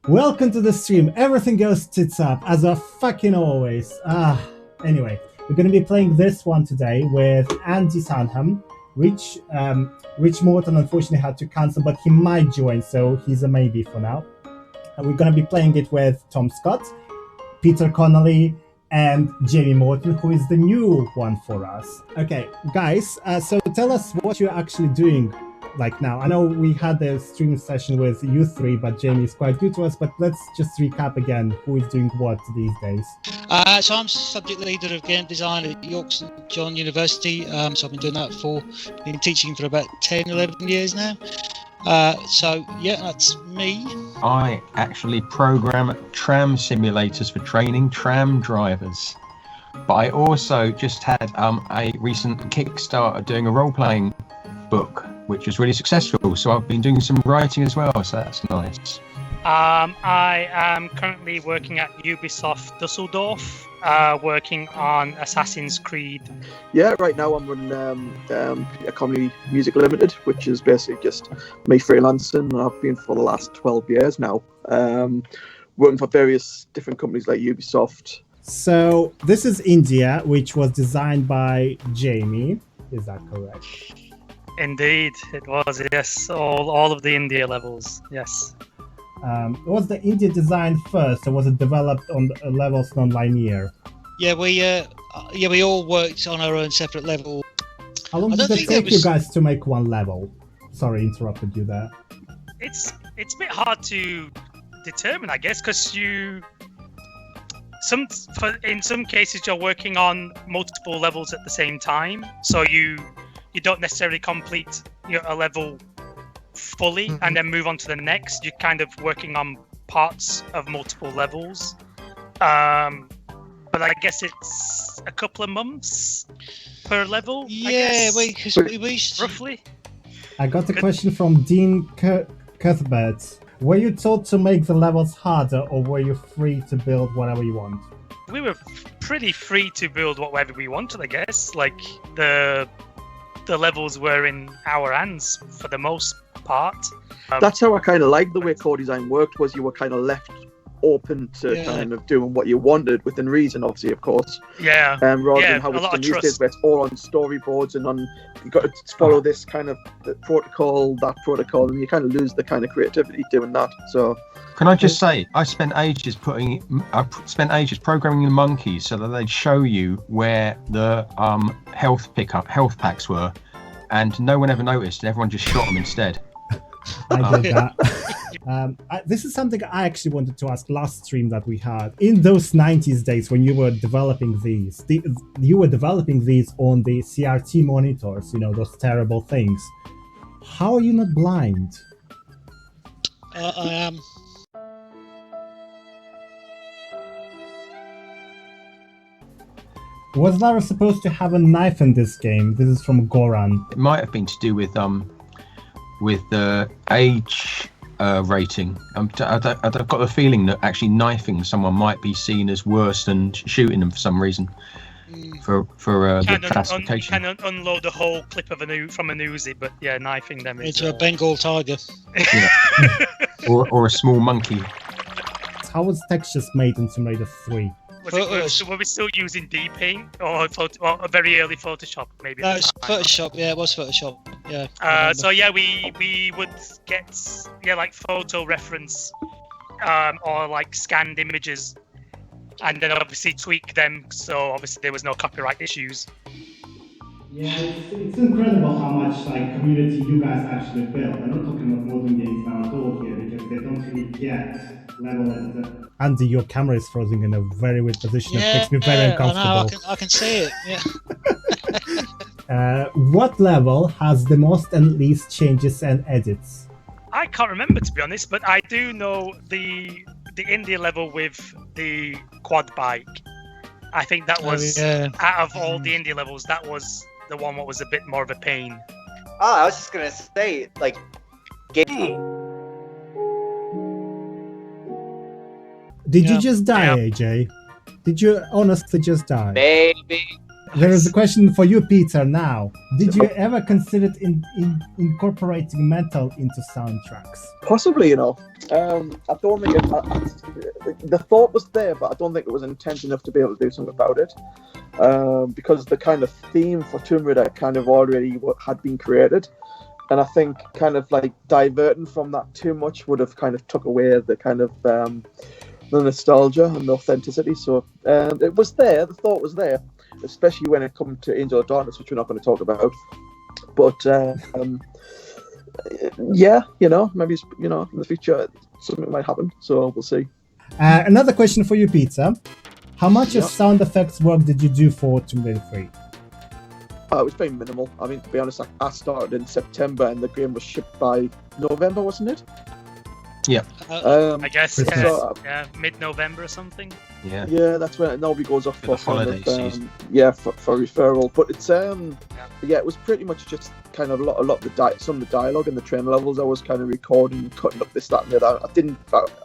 Welcome to the stream. Everything goes tits up as a fucking always. Anyway, we're going to be playing this one today with Andy Sandham. Rich Morton unfortunately had to cancel, but he might join, so he's a maybe for now. And we're going to be playing it with Tom Scutt, Peter Connelly, and Jamie Morton, who is the new one for us. Okay, guys, so tell us what you're actually doing like now. I know we had a stream session with you three, but Jamie is quite new to us, but let's just recap again who is doing what these days. So I'm subject leader of game design at York St John University. So I've been doing that been teaching for about 10, 11 years now. So yeah, that's me. I actually program tram simulators for training tram drivers. But I also just had a recent Kickstarter doing a role-playing book, which was really successful. So I've been doing some writing as well, so that's nice. I am currently working at Ubisoft Dusseldorf, working on Assassin's Creed. Yeah, right now I'm running a Comedy Music Limited, which is basically just me freelancing. I've been for the last 12 years now, working for various different companies like Ubisoft. So this is India, which was designed by Jamie. Is that correct? Indeed, it was, yes. All of the India levels, yes. Was the India designed first, or was it developed on the levels non-linear? Yeah, we all worked on our own separate level. How long did it take you guys to make one level? Sorry, interrupted you there. It's a bit hard to determine, I guess, because in some cases you're working on multiple levels at the same time, so you don't necessarily complete a level fully and then move on to the next. You're kind of working on parts of multiple levels, but I guess it's a couple of months per level. Yeah, we roughly. I got a question from Dean Cuthbert. Were you told to make the levels harder, or were you free to build whatever you want? We were pretty free to build whatever we wanted, I guess. Like the levels were in our hands for the most part. That's how I kind of liked the way core design worked, was you were kind of left open to kind of doing what you wanted within reason, obviously, of course. Yeah. Rather than how it's done these days, where it's all on storyboards and on, you got to follow this kind of protocol, that protocol, and you kind of lose the kind of creativity doing that. So. Can I just say, I spent ages programming the monkeys so that they'd show you where the health packs were, and no one ever noticed, and everyone just shot them instead. I did that. This is something I actually wanted to ask last stream that we had. In those 90s days when you were developing these, you were developing these on the CRT monitors, those terrible things. How are you not blind? I am. Was Lara supposed to have a knife in this game? This is from Goran. It might have been to do with the age rating. I've got the feeling that actually knifing someone might be seen as worse than shooting them for some reason. For the classification. You can unload a whole clip of from a Uzi, but yeah, knifing them is... Into a Bengal tiger. Yeah. or a small monkey. How was textures made in Tomb Raider 3? Were we still using D-Paint or a very early Photoshop? Maybe. No, it's Photoshop. Yeah, it was Photoshop. Yeah. So yeah, we would get like photo reference, or like scanned images, and then obviously tweak them. So obviously there was no copyright issues. Yeah, it's incredible how much community you guys actually build. I'm not talking about modern games now at all here, because they don't really get level editor. Andy, your camera is frozen in a very weird position. It makes me very uncomfortable. I can see it. Yeah. What level has the most and least changes and edits? I can't remember, to be honest, but I do know the India level with the quad bike. I think that was out of all the India levels, that was the one that was a bit more of a pain. Oh, I was just gonna say, like, Did you just die, AJ? Did you honestly just die? Baby. there is a question for you, Peter. Now, did you ever consider incorporating metal into soundtracks? Possibly, I don't think the thought was there, but I don't think it was intense enough to be able to do something about it. Because the kind of theme for Tomb Raider kind of already had been created, and I think kind of like diverting from that too much would have kind of took away the kind of the nostalgia and the authenticity. So it was there. The thought was there, especially when it comes to Angel of Darkness, which we're not going to talk about. But yeah, maybe in the future something might happen. So we'll see. Another question for you, Peter. How much of sound effects work did you do for Tomb Raider 3? It was very minimal. I mean, to be honest, I started in September and the game was shipped by November, wasn't it? Yeah. I guess mid-November or something. Yeah. Yeah, that's when it normally goes off for the holiday season. Yeah, for referral. But it's it was pretty much just kind of a lot of some of the dialogue and the trailer levels. I was kind of recording, cutting up this, that, and the other.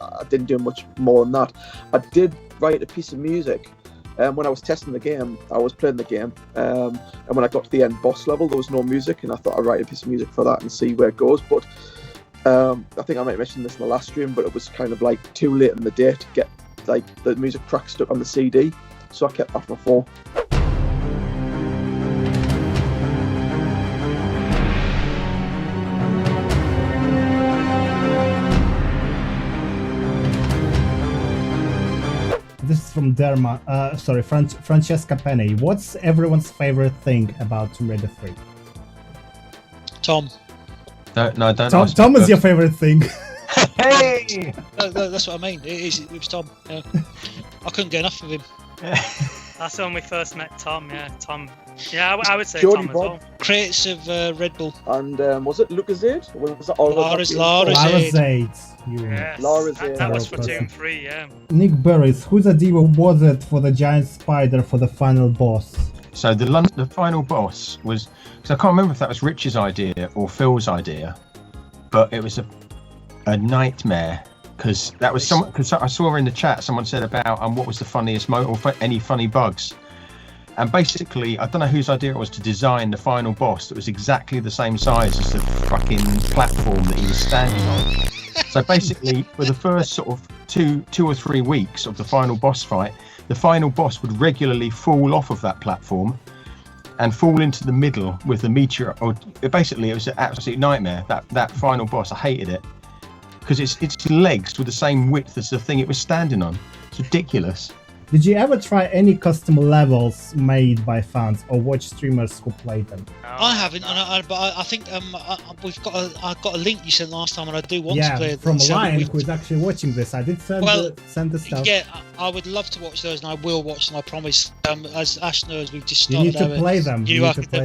I didn't do much more than that. I did write a piece of music. When I was testing the game, I was playing the game, and when I got to the end boss level, there was no music, and I thought I'd write a piece of music for that and see where it goes. But I think I might mention this in the last stream, but it was kind of like too late in the day to get like the music track stuck on the CD, so I kept that for my phone. This is from Francesca Penny. What's everyone's favorite thing about Tomb Raider 3? Tom. No, don't. Tom is your favorite thing. Hey! No, that's what I mean. It was Tom. Yeah. I couldn't get enough of him. That's when we first met Tom. Yeah, Tom. Yeah, I would say Geordie Tom Bob. as well. Creators of Red Bull. And was it Lucasade? Was that all Lara Lara Zaid. Yes, Laura that was for Zaid. Tomb 3, yeah. Nick Burris, whose idea was it for the giant spider for the final boss? So the final boss was, because I can't remember if that was Rich's idea or Phil's idea, but it was a nightmare, because that was because I saw in the chat someone said about what was the funniest or any funny bugs, and basically I don't know whose idea it was to design the final boss that was exactly the same size as the fucking platform that he was standing on. So basically, for the first sort of two or 3 weeks of the final boss fight, the final boss would regularly fall off of that platform and fall into the middle with the meteor. Or basically, it was an absolute nightmare. That final boss, I hated it because its legs were the same width as the thing it was standing on. It's ridiculous. Did you ever try any custom levels made by fans or watch streamers who played them? I haven't, but I think I've got a link you sent last time, and I do want to play. From Ryan, who is actually watching this. I did send the stuff. Yeah, I would love to watch those, and I will watch them. I promise. As Ash knows, we've just You started. need to play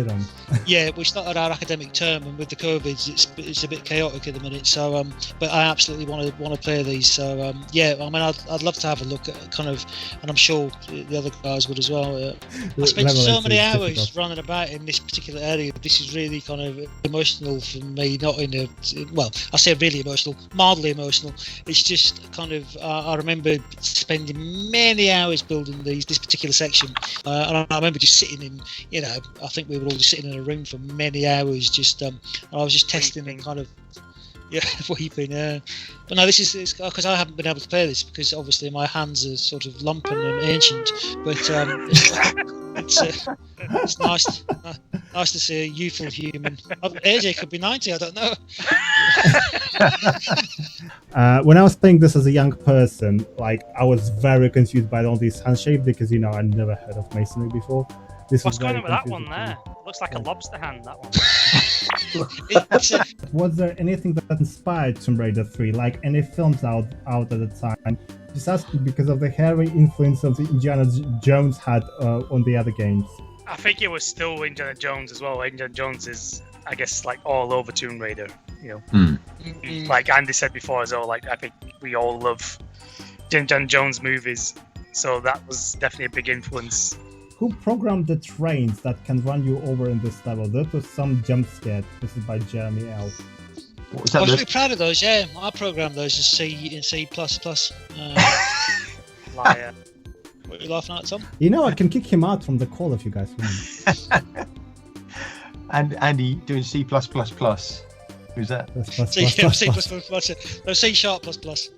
them. Yeah, we started our academic term, and with the COVID, it's a bit chaotic at the minute. So, but I absolutely want to play these. So, yeah, I mean, I'd love to have a look at kind of, and I'm sure the other guys would as well. I spent so many hours running about in this particular area. This is really kind of emotional for me. Not in a I say really emotional, mildly emotional. It's just kind of I remember spending many hours building this particular section, and I remember just sitting in. I think we were all just sitting in a room for many hours. Just I was just testing and kind of. Yeah, weeping. But no, this is because I haven't been able to play this because obviously my hands are sort of lumpen and ancient. But it's nice to see a youthful human. AJ could be 90. I don't know. When I was playing this as a young person, I was very confused by all these handshapes because I never heard of masonry before. What's going on with that one there? It looks like a lobster hand, that one. Was there anything that inspired Tomb Raider 3, like any films out at the time? Just asking because of the heavy influence that Indiana Jones had on the other games. I think it was still Indiana Jones as well. Indiana Jones is, I guess, all over Tomb Raider. Like Andy said before as well. I think we all love Indiana Jones movies, so that was definitely a big influence. Who programmed the trains that can run you over in this level? That was some jump scare. This is by Jeremy L. I was really proud of those. Yeah, I programmed those in C++. Liar. What are you laughing at, Tom? You know, I can kick him out from the call if you guys want. And Andy doing C++. Who's that? No, C sharp plus plus.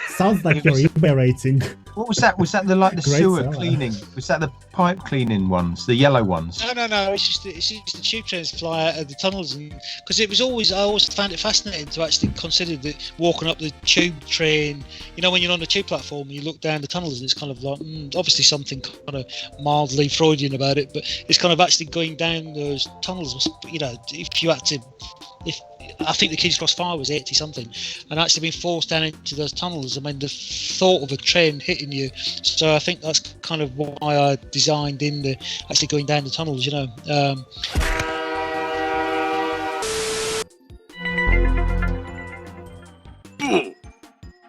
Sounds like you're eBay rating. What was that? Was that the Great sewer seller. cleaning? Was that the pipe cleaning ones? The yellow ones? No. It's just the tube trains fly out of the tunnels, and because I always found it fascinating to actually consider that walking up the tube train. You know, when you're on the tube platform and you look down the tunnels, and it's kind of like obviously something kind of mildly Freudian about it, but it's kind of actually going down those tunnels. You know, if you had to. If I think the King's Cross Fire was 80 something, and actually being forced down into those tunnels, I mean, the thought of a train hitting you. So I think that's kind of why I designed in the actually going down the tunnels. You know.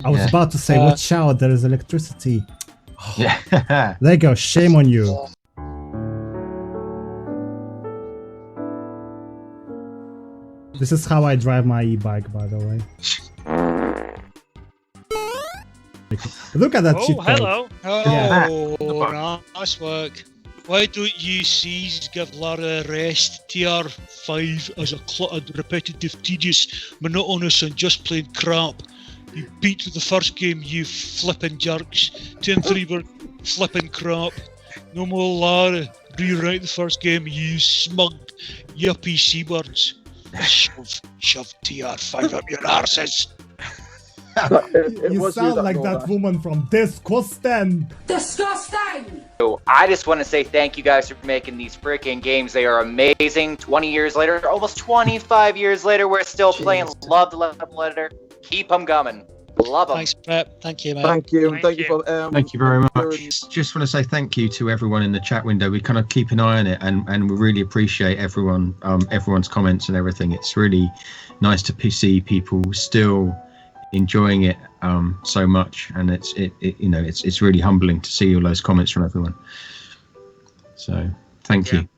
I was about to say, watch out, there is electricity. Yeah. There you go, shame on you. This is how I drive my e-bike, by the way. Look at that cheat code. Hello. Oh, nice work. Why don't you C's give Lara a rest? TR5 as a cluttered, repetitive, tedious, monotonous and just plain crap. You beat the first game, you flipping jerks. 2 and 3 were flipping crap. No more Lara. Rewrite the first game, you smug, yuppie seabirds. Shove TR5 up your arses. You sound like that woman from Disgusting. Disgusting! So I just want to say thank you guys for making these freaking games. They are amazing. 20 years later, almost 25 years later, we're still playing. Love the level editor. Keep them coming. Love them. Thanks, Pep. Thank you, man. Thank you. And Thank thank you for. Thank you very much. Just want to say thank you to everyone in the chat window. We kind of keep an eye on it, and we really appreciate everyone's comments and everything. It's really nice to see people still enjoying it so much, and it's really humbling to see all those comments from everyone. So thank you.